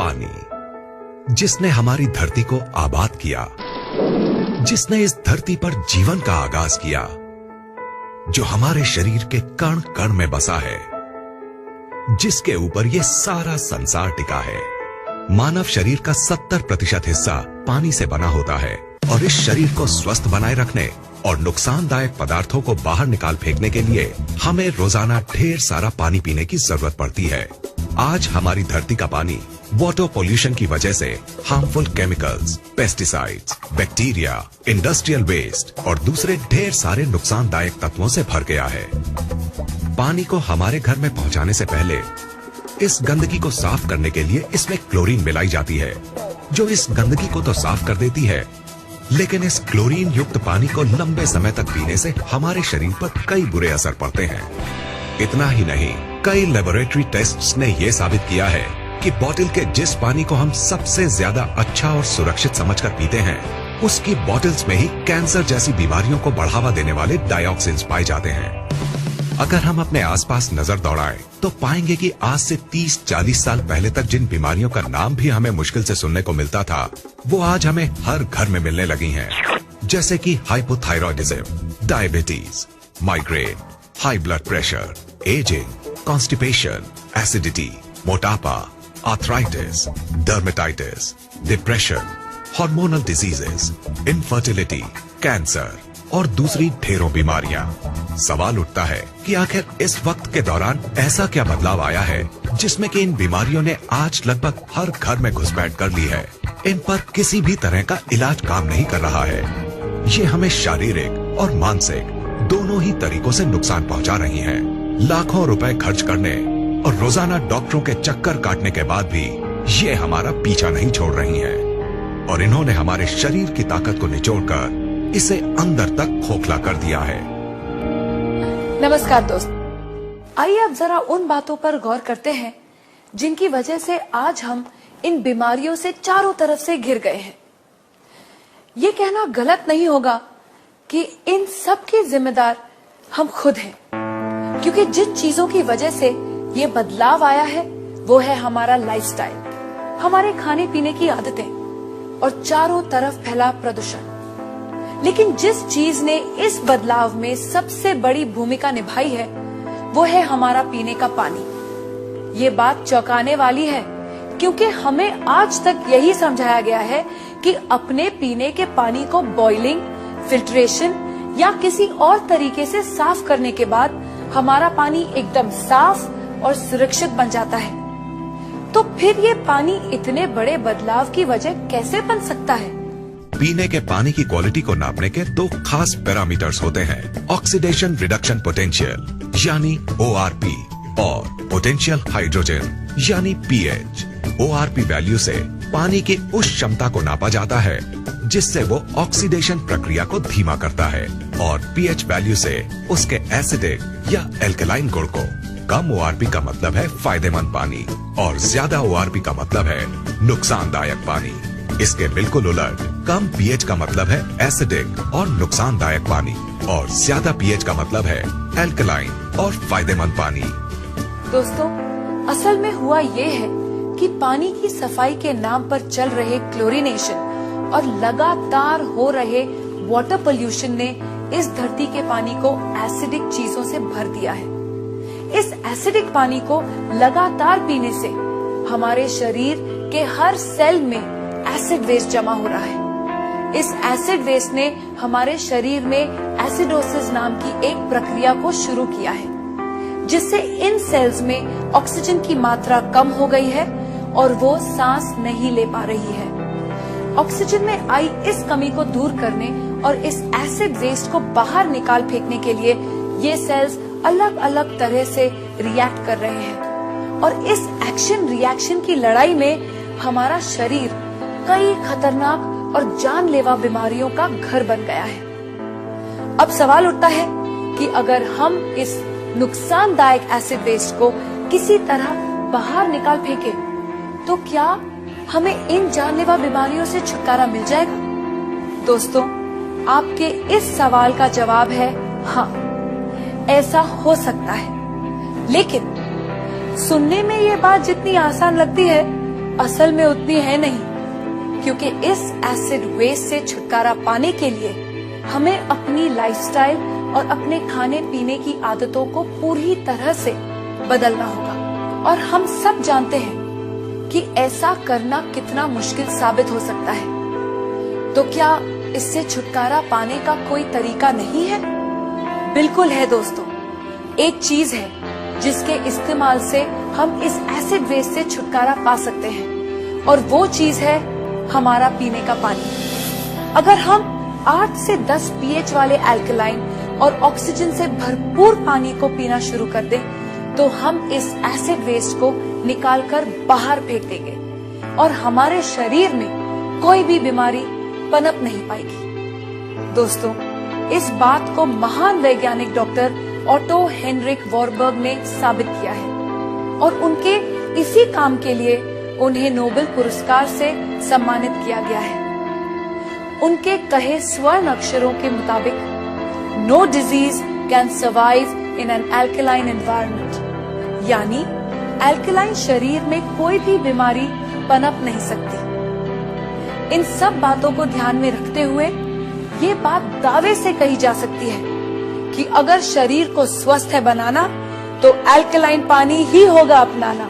पानी, जिसने हमारी धरती को आबाद किया, जिसने इस धरती पर जीवन का आगाज किया, जो हमारे शरीर के कण कण में बसा है, जिसके ऊपर ये सारा संसार टिका है। मानव शरीर का 70% हिस्सा पानी से बना होता है और इस शरीर को स्वस्थ बनाए रखने और नुकसानदायक पदार्थों को बाहर निकाल फेंकने के लिए हमें रोजाना ढेर सारा पानी पीने की जरूरत पड़ती है। आज हमारी धरती का पानी वाटर पोल्यूशन की वजह से harmful chemicals, pesticides, bacteria, industrial waste और दूसरे ढेर सारे नुकसानदायक तत्वों से भर गया है। पानी को हमारे घर में पहुंचाने से पहले इस गंदगी को साफ करने के लिए इसमें क्लोरीन मिलाई जाती है, जो इस गंदगी को तो साफ कर देती है, लेकिन इस क्लोरीन युक्त पानी को लंबे समय तक पीने से हमारे शरीर पर कई बुरे असर पड़ते हैं। इतना ही नहीं, कई लेबोरेटरी टेस्ट्स ने यह साबित किया है कि बोतल के जिस पानी को हम सबसे ज्यादा अच्छा और सुरक्षित समझकर पीते हैं, उसकी बोतल्स में ही कैंसर जैसी बीमारियों को बढ़ावा देने वाले डाइऑक्सिन्स पाए जाते हैं। अगर हम अपने आसपास नजर दौड़ाएं तो पाएंगे कि आज से 30-40 साल पहले तक जिन बीमारियों का नाम भी हमें मुश्किल से सुनने को मिलता था, वो आज हमें हर घर में मिलने लगी हैं। जैसे कि hypothyroidism, diabetes, migraine, high blood pressure, ageing, constipation, acidity, मोटापा, arthritis, dermatitis, depression, hormonal diseases, infertility, cancer और दूसरी ढेरों बीमारियां। सवाल उठता है कि आखिर इस वक्त के दौरान ऐसा क्या बदलाव आया है जिसमें कि इन बीमारियों ने आज लगभग हर घर में घुसपैठ कर ली है। इन पर किसी भी तरह का इलाज काम नहीं कर रहा है। ये हमें शारीरिक और मानसिक दोनों ही तरीकों से नुकसान पहुंचा रही हैं। लाखों रुपए खर्च करने और रोजाना डॉक्टरों के चक्कर काटने के बाद भी ये हमारा पीछा नहीं छोड़ रही हैं। और इन्होंने हमारे शरीर की ताकत को निचोड़कर इसे अंदर तक खोखला कर दिया है। नमस्कार दोस्त, आइए अब जरा उन बातों पर गौर करते हैं जिनकी वजह से आज हम इन बीमारियों से चारों तरफ से घिर गए हैं। ये कहना गलत नहीं होगा कि इन सब के जिम्मेदार हम खुद हैं, क्योंकि जिन चीजों की वजह से ये बदलाव आया है वो है हमारा लाइफस्टाइल, हमारे खाने पीने की आदतें और चारों तरफ फैला प्रदूषण। लेकिन जिस चीज ने इस बदलाव में सबसे बड़ी भूमिका निभाई है वो है हमारा पीने का पानी। ये बात चौंकाने वाली है, क्योंकि हमें आज तक यही समझाया गया है कि अपने पीने के पानी को बॉइलिंग, फिल्ट्रेशन या किसी और तरीके से साफ करने के बाद हमारा पानी एकदम साफ और सुरक्षित बन जाता है। तो फिर ये पानी इतने बड़े बदलाव की वजह कैसे बन सकता है? पीने के पानी की क्वालिटी को नापने के दो खास पैरामीटर्स होते हैं, ऑक्सीडेशन रिडक्शन पोटेंशियल यानी ORP और पोटेंशियल हाइड्रोजन यानी pH। ORP वैल्यू से पानी की उस क्षमता को नापा जाता है जिससे वो ऑक्सीडेशन प्रक्रिया को धीमा करता है, और pH वैल्यू से उसके एसिडिक या एल्कलाइन गुण को। कम ORP का मतलब है फायदेमंद पानी और ज्यादा ORP का मतलब है नुकसानदायक पानी। इसके बिल्कुल उलट, कम pH का मतलब है एसिडिक और नुकसानदायक पानी, और ज्यादा pH का मतलब है एल्कलाइन और फायदेमंद पानी। दोस्तों, असल में हुआ ये है कि पानी की सफाई के नाम पर चल रहे क्लोरीनेशन और लगातार हो रहे वाटर पोल्यूशन ने इस धरती के पानी को एसिडिक चीजों से भर दिया है। इस एसिडिक पानी को लगातार पीने से हमारे शरीर के हर सेल में एसिड वेस्ट जमा हो रहा है। इस एसिड वेस्ट ने हमारे शरीर में एसिडोसिस नाम की एक प्रक्रिया को शुरू किया है, जिससे इन सेल्स में ऑक्सीजन की मात्रा कम हो गई है और वो सांस नहीं ले पा रही है। ऑक्सीजन में आई इस कमी को दूर करने और इस एसिड वेस्ट को बाहर निकाल फेंकने के लिए ये सेल्स अलग अलग तरह से रिएक्ट कर रहे हैं, और इस एक्शन रिएक्शन की लड़ाई में हमारा शरीर कई खतरनाक और जानलेवा बीमारियों का घर बन गया है। अब सवाल उठता है कि अगर हम इस नुकसानदायक एसिड वेस्ट को किसी तरह बाहर निकाल फेंके तो क्या हमें इन जानलेवा बीमारियों से छुटकारा मिल जाएगा? दोस्तों, आपके इस सवाल का जवाब है हाँ, ऐसा हो सकता है। लेकिन सुनने में ये बात जितनी आसान लगती है असल में उतनी है नहीं, क्योंकि इस एसिड वेस्ट से छुटकारा पाने के लिए हमें अपनी लाइफस्टाइल और अपने खाने पीने की आदतों को पूरी तरह से बदलना होगा। और हम सब जानते हैं कि ऐसा करना कितना मुश्किल साबित हो सकता है। तो क्या इससे छुटकारा पाने का कोई तरीका नहीं है? बिल्कुल है दोस्तों। एक चीज है जिसके इस्तेमाल से हम इस एसिड वेस्ट से छुटकारा पा सकते हैं, और वो चीज है हमारा पीने का पानी। अगर हम 8 से 10 pH वाले अल्कलाइन और ऑक्सीजन से भरपूर पानी को पीना शुरू कर दें, तो हम इस एसिड वेस्ट को निकालकर बाहर फेंक देंगे और हमारे शरीर में कोई भी बीमारी पनप नहीं पाएगी। दोस्तों, इस बात को महान वैज्ञानिक डॉक्टर ऑटो हेनरिक वॉरबर्ग ने साबित किया है, और उनके इसी काम के लिए उन्हें नोबेल पुरस्कार से सम्मानित किया गया है। उनके कहे स्वर्ण अक्षरों के मुताबिक, no disease can survive in an alkaline environment, यानी अल्कलाइन शरीर में कोई भी बीमारी पनप नहीं सकती। इन सब बातों को ध्यान में रखते हुए ये बात दावे से कही जा सकती है कि अगर शरीर को स्वस्थ है बनाना, तो अल्कलाइन पानी ही होगा अपनाना।